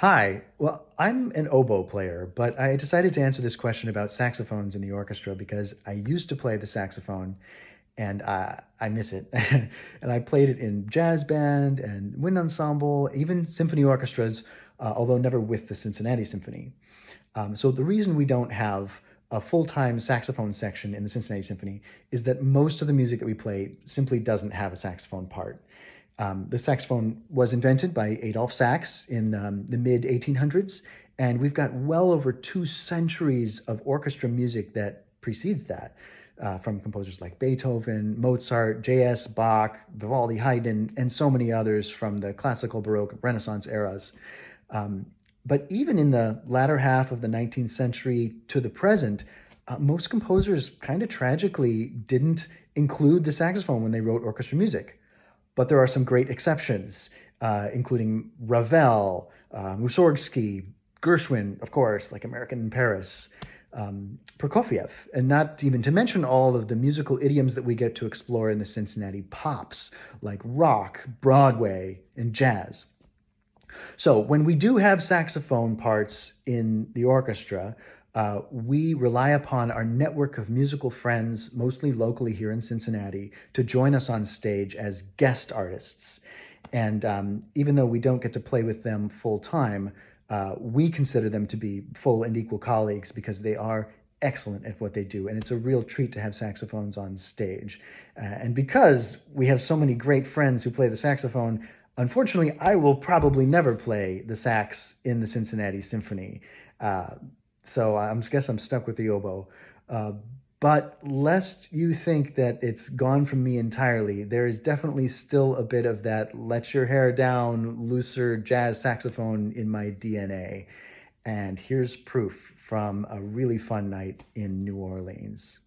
Hi. Well, I'm an oboe player, but I decided to answer this question about saxophones in the orchestra because I used to play the saxophone and I miss it. And I played it in jazz band and wind ensemble, even symphony orchestras, although never with the Cincinnati Symphony. So the reason we don't have a full-time saxophone section in the Cincinnati Symphony is that most of the music that we play simply doesn't have a saxophone part. The saxophone was invented by Adolph Sax in the mid 1800s, and we've got well over 2 centuries of orchestra music that precedes that, from composers like Beethoven, Mozart, J.S. Bach, Vivaldi, Haydn, and so many others from the classical, Baroque, Renaissance eras. Um, but even in the latter half of the 19th century to the present, most composers kind of tragically didn't include the saxophone when they wrote orchestra music. But there are some great exceptions, including Ravel, Mussorgsky, Gershwin, of course, like American in Paris, Prokofiev, and not even to mention all of the musical idioms that we get to explore in the Cincinnati Pops, like rock, Broadway, and jazz. So when we do have saxophone parts in the orchestra, we rely upon our network of musical friends, mostly locally here in Cincinnati, to join us on stage as guest artists. And even though we don't get to play with them full time, we consider them to be full and equal colleagues because they are excellent at what they do. And it's a real treat to have saxophones on stage. And because we have so many great friends who play the saxophone, unfortunately, I will probably never play the sax in the Cincinnati Symphony. Uh, so I guess I'm stuck with the oboe. Uh, but lest you think that it's gone from me entirely, there is definitely still a bit of that let your hair down, looser jazz saxophone in my DNA. And here's proof from a really fun night in New Orleans.